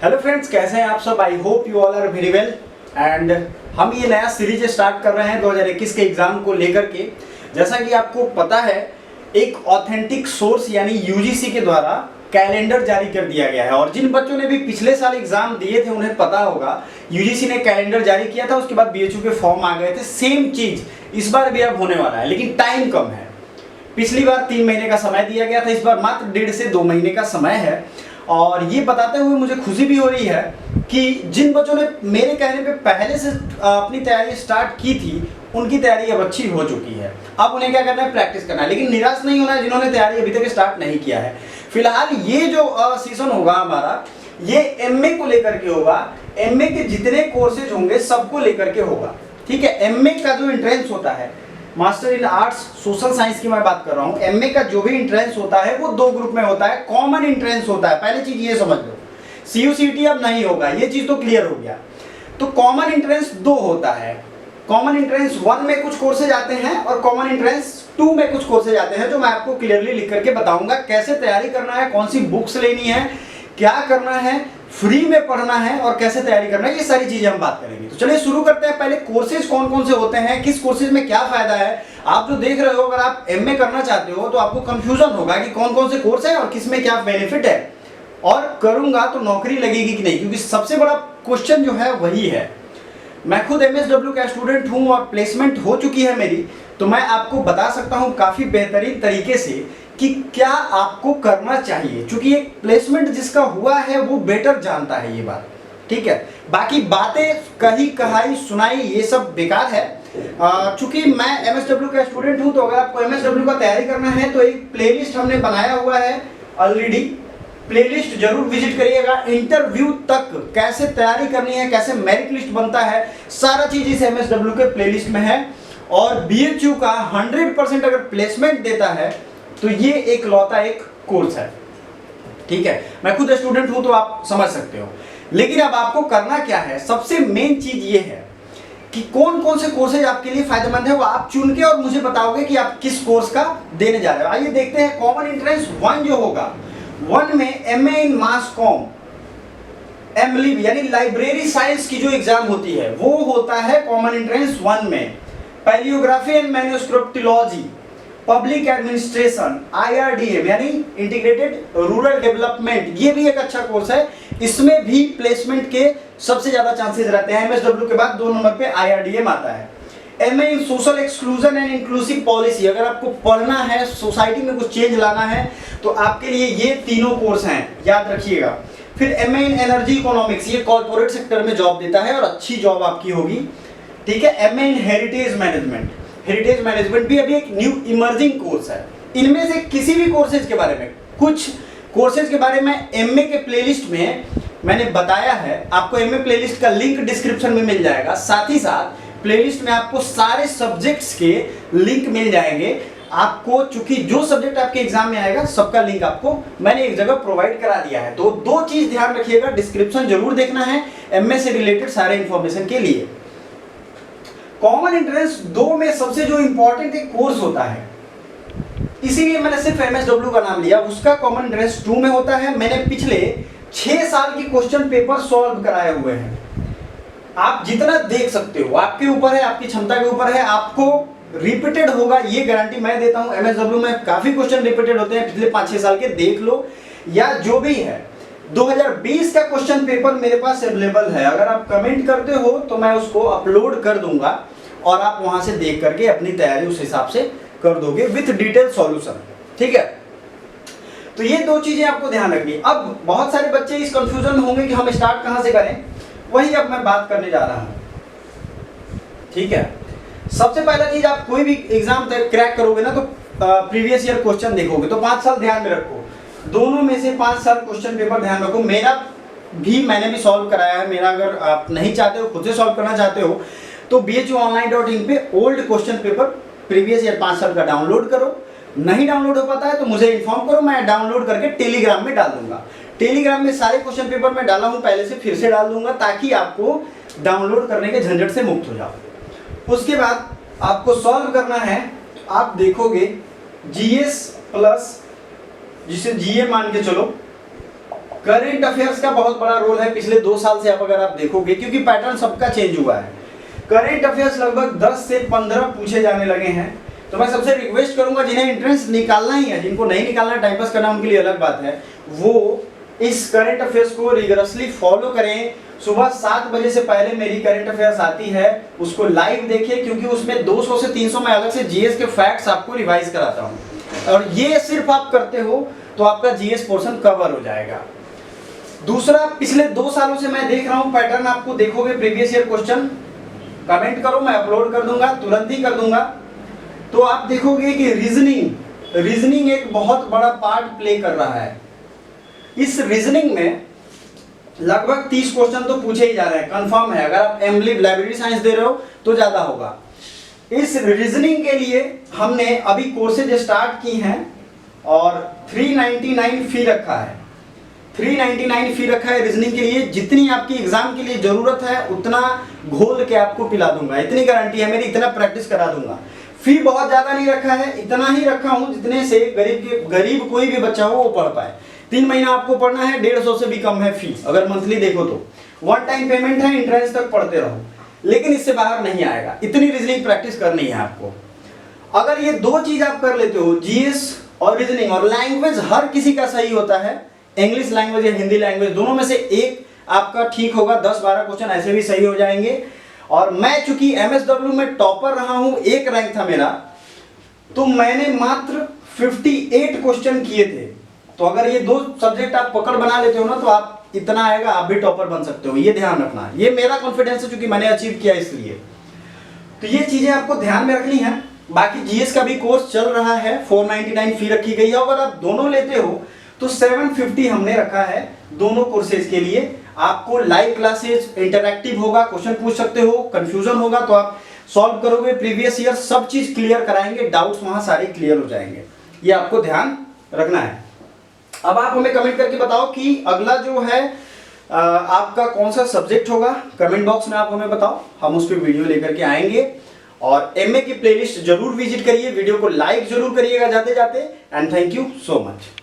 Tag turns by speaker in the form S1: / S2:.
S1: Hello friends, कैसे हैं आप सब। I hope you all are very well. And हम ये नया सीरीज स्टार्ट कर रहे हैं 2021 के एग्जाम को लेकर के। जैसा कि आपको पता है, एक ऑथेंटिक सोर्स यानी यूजीसी के द्वारा कैलेंडर जारी कर दिया गया है। और जिन बच्चों ने भी पिछले साल एग्जाम दिए थे उन्हें पता होगा, यूजीसी ने कैलेंडर जारी किया था, उसके बाद बीएचयू के फॉर्म आ गए थे। सेम चीज इस बार भी अब होने वाला है, लेकिन टाइम कम है। पिछली बार 3 महीने का समय दिया गया था, इस बार मात्र 1.5 से 2 महीने का समय है। और ये बताते हुए मुझे खुशी भी हो रही है कि जिन बच्चों ने मेरे कहने पे पहले से अपनी तैयारी स्टार्ट की थी, उनकी तैयारी अब अच्छी हो चुकी है। अब उन्हें क्या करना है, प्रैक्टिस करना है। लेकिन निराश नहीं होना है जिन्होंने तैयारी अभी तक स्टार्ट नहीं किया है। फिलहाल ये जो सीजन होगा हमारा, ये एमए को लेकर के होगा। एमए के जितने कोर्सेज होंगे सबको लेकर के होगा, ठीक है। एमए का जो एंट्रेंस होता है, master in arts social science की मैं बात कर रहा हूँ। एमए का जो भी एंट्रेंस होता है वो 2 ग्रुप में होता है। कॉमन एंट्रेंस होता है, पहले चीज ये समझ लो। सीयूसीटी अब नहीं होगा, ये चीज तो क्लियर हो गया। तो कॉमन एंट्रेंस 2 होता है। कॉमन एंट्रेंस 1 में कुछ कोर्सेज आते हैं और कॉमन एंट्रेंस 2 में कुछ कोर्सेज आते हैं, जो मैं आपको क्लियरली लिख करके बताऊंगा। कैसे तैयारी करना है, कौन सी बुक्स लेनी है, क्या करना है, फ्री में पढ़ना है और कैसे तैयारी करना है, ये सारी चीजें हम बात करेंगे। तो चलिए शुरू करते हैं। पहले कोर्सेज कौन कौन से होते हैं, किस कोर्सेज में क्या फायदा है। आप जो देख रहे हो, अगर आप एमए करना चाहते हो तो आपको कंफ्यूजन होगा कि कौन कौन से कोर्स है और किसमें क्या बेनिफिट है, और करूंगा तो नौकरी लगेगी कि नहीं, क्योंकि सबसे बड़ा क्वेश्चन जो है वही है। मैं खुद एमएसडब्ल्यू का स्टूडेंट हूं और प्लेसमेंट हो चुकी है मेरी, तो मैं आपको बता सकता हूं काफी बेहतरीन तरीके से कि क्या आपको करना चाहिए। क्योंकि एक प्लेसमेंट जिसका हुआ है वो बेटर जानता है ये बात, ठीक है। बाकी बातें कही कहाई सुनाई ये सब बेकार है। चूंकि मैं एमएसडब्ल्यू का स्टूडेंट हूं, तो अगर आपको एमएसडब्ल्यू का तैयारी करना है तो एक प्लेलिस्ट हमने बनाया हुआ है ऑलरेडी। प्लेलिस्ट जरूर विजिट करिएगा। इंटरव्यू तक कैसे तैयारी करनी है, कैसे मेरिट लिस्ट बनता है, सारा चीज इस एमएसडब्ल्यू के प्लेलिस्ट में है। और बीएचयू का 100% अगर प्लेसमेंट देता है तो ये एक लौता एक कोर्स है, ठीक है। मैं खुद स्टूडेंट हूं तो आप समझ सकते हो। लेकिन अब आपको करना क्या है, सबसे मेन चीज ये है कि कौन कौन से कोर्सेज आपके लिए फायदेमंद है, वो आप चुन के और मुझे बताओगे कि आप किस कोर्स का देने जा रहे हो। आइए देखते हैं। कॉमन एंट्रेंस 1 जो होगा, 1 में एमए इन मास कॉम, एमलिब यानी लाइब्रेरी साइंस की जो एग्जाम होती है वो होता है कॉमन एंट्रेंस 1 में। पैलियोग्राफी एंड मैन्युस्क्रिप्टोलॉजी, पब्लिक एडमिनिस्ट्रेशन, आईआरडीएम यानी इंटीग्रेटेड रूरल डेवलपमेंट, ये भी एक अच्छा कोर्स है। इसमें भी प्लेसमेंट के सबसे ज्यादा चांसेस रहते हैं। एमएसडब्ल्यू के बाद 2 नंबर पे आईआरडीएम आता है। MA in social exclusion and inclusive policy, अगर आपको पढ़ना है, सोसाइटी में कुछ चेंज लाना है, तो आपके लिए ये तीनों कोर्स हैं, याद रखिएगा। फिर एमए इन एनर्जी इकोनॉमिक्स, ये कॉर्पोरेट सेक्टर में जॉब देता है और अच्छी जॉब आपकी होगी, ठीक है। एमए इन हेरिटेज मैनेजमेंट, हेरिटेज मैनेजमेंट भी अभी एक न्यू इमर्जिंग कोर्स है। इनमें से किसी भी कोर्सेज के बारे में, कुछ कोर्सेज के बारे में एमए के प्लेलिस्ट में मैंने बताया है। आपको एमए प्लेलिस्ट का लिंक डिस्क्रिप्शन में मिल जाएगा। साथ ही साथ प्लेलिस्ट में आपको सारे सब्जेक्ट्स के लिंक मिल जाएंगे। आपको चूंकि जो सब्जेक्ट आपके एग्जाम में आएगा सबका लिंक आपको मैंने एक जगह प्रोवाइड करा दिया है। तो 2 चीज ध्यान रखिएगा, डिस्क्रिप्शन जरूर देखना है एमए से रिलेटेड सारे इंफॉर्मेशन के लिए। कॉमन एंट्रेंस 2 में सबसे जो इंपॉर्टेंट एक कोर्स होता है, इसीलिए मैंने सिर्फ एमएसडब्ल्यू का नाम लिया, उसका कॉमन एंट्रेंस 2 में होता है। मैंने पिछले 6 साल की क्वेश्चन पेपर सॉल्व कराए हुए हैं। आप जितना देख सकते हो, आपके ऊपर है, आपकी क्षमता के ऊपर है। आपको रिपीटेड होगा ये गारंटी मैं देता हूं। एमएसडब्ल्यू में काफी क्वेश्चन रिपीटेड होते हैं, पिछले 5-6 साल के देख लो, या जो भी है। 2020 का क्वेश्चन पेपर मेरे पास अवेलेबल है। अगर आप कमेंट करते हो तो मैं उसको अपलोड कर दूंगा और आप वहां से देख करके अपनी तैयारी उस हिसाब से कर दोगे विथ डिटेल सॉल्यूशन, ठीक है। तो ये 2 चीजें आपको ध्यान रखनी। अब बहुत सारे बच्चे इस कंफ्यूजन में होंगे कि हम स्टार्ट कहां से करें, वही अब मैं बात करने जा रहा हूं, ठीक है। सबसे पहला चीज, आप कोई भी एग्जाम क्रैक करोगे ना तो प्रीवियस ईयर क्वेश्चन देखोगे, तो 5 साल ध्यान में रखो। दोनों में से 5 साल क्वेश्चन पेपर ध्यान रखो। मैंने भी सॉल्व कराया है मेरा। अगर आप नहीं चाहते हो, खुद से सॉल्व करना चाहते हो, तो bhuonline.in पे old question paper previous year 5 साल का डाउनलोड करो। नहीं डाउनलोड हो पाता है तो मुझे इन्फॉर्म करो, मैं डाउनलोड करके टेलीग्राम में डाल दूंगा। टेलीग्राम में सारे क्वेश्चन पेपर मैं डाला हूं पहले से, फिर से डाल दूंगा, ताकि आपको डाउनलोड करने के झंझट से मुक्त हो जाओ। उसके बाद आपको सॉल्व करना है। आप देखोगे जीएस प्लस, जिसे जीए मान के चलो, करंट अफेयर्स का बहुत बड़ा रोल है पिछले 2 साल से, आप अगर आप देखोगे, क्योंकि पैटर्न सबका चेंज हुआ है। करंट अफेयर्स लगभग 10 से 15 पूछे जाने लगे हैं। तो मैं सबसे रिक्वेस्ट करूंगा जिन्हें एंट्रेंस निकालना ही है, जिनको नहीं निकालना टाइम पास करना उनके लिए अलग बात है, वो इस करंट अफेयर्स को रिगरसली फॉलो करें। सुबह 7 बजे से पहले मेरी करंट अफेयर्स आती है, उसको लाइव देखिए, क्योंकि उसमें 200 से 300 में अलग से जीएस के फैक्ट्स आपको रिवाइज कराता हूं, और ये सिर्फ आप करते हो तो आपका जीएस पोर्शन कवर हो जाएगा। दूसरा, पिछले 2 सालों से मैं देख रहा हूं पैटर्न, आपको देखोगे प्रीवियस ईयर क्वेश्चन, कमेंट करो, मैं अपलोड कर दूंगा, तुरंत ही कर दूंगा। तो आप देखोगे कि रीजनिंग एक बहुत बड़ा पार्ट प्ले कर रहा है। इस रीजनिंग में लगभग 30 क्वेश्चन तो पूछे ही जा रहे हैं, कंफर्म है। अगर आप एमलिब लाइब्रेरी साइंस दे रहे हो तो ज्यादा होगा। इस रीजनिंग के लिए हमने अभी कोर्सेज स्टार्ट की हैं और 399 फी रखा है। 399 फी रखा है रीजनिंग के लिए। जितनी आपकी एग्जाम के लिए जरूरत है उतना घोल के आपको पिला दूंगा, इतनी गारंटी है मेरी, इतना प्रैक्टिस करा दूंगा। फी बहुत ज्यादा नहीं रखा है, इतना ही रखा हूं जितने से गरीब कोई भी बच्चा हो वो पढ़ पाए। 3 महीना आपको पढ़ना है, 150 से भी कम है फी, अगर मंथली देखो तो। 1 टाइम पेमेंट है, एंट्रेंस तक पढ़ते रहो, लेकिन इससे बाहर नहीं आएगा। इतनी रीजनिंग प्रैक्टिस करनी है आपको। अगर ये 2 चीज आप कर लेते हो, जीएस और रीजनिंग, और लैंग्वेज हर किसी का सही होता है, इंग्लिश लैंग्वेज या हिंदी लैंग्वेज, दोनों में से एक आपका ठीक होगा, 10-12 क्वेश्चन ऐसे भी सही हो जाएंगे। और मैं चूंकि एमएसडब्ल्यू में टॉपर रहा हूं, 1 रैंक था मेरा, तो मैंने मात्र 58 क्वेश्चन किए थे। तो अगर ये 2 सब्जेक्ट आप पकड़ बना लेते हो ना, तो आप इतना आएगा, आप भी टॉपर बन सकते हो। ये ध्यान रखना, ये मेरा कॉन्फिडेंस है चूंकि मैंने अचीव किया इसलिए। तो ये चीजें आपको ध्यान में रखनी है। बाकी जीएस का भी कोर्स चल रहा है, 499 फी रखी गई है। अगर आप दोनों लेते हो तो 750 हमने रखा है दोनों कोर्सेज के लिए। आपको लाइव क्लासेस, इंटरैक्टिव होगा, क्वेश्चन पूछ सकते हो, कंफ्यूजन होगा तो आप सॉल्व करोगे, प्रीवियस ईयर सब चीज क्लियर कराएंगे, डाउट्स वहां सारे क्लियर हो जाएंगे। ये आपको ध्यान रखना है। अब आप हमें कमेंट करके बताओ कि अगला जो है आपका कौन सा सब्जेक्ट होगा। कमेंट बॉक्स में आप हमें बताओ, हम उस पर वीडियो लेकर के आएंगे। और एमए की प्लेलिस्ट जरूर विजिट करिए, वीडियो को लाइक जरूर करिएगा जाते जाते। And thank you so much.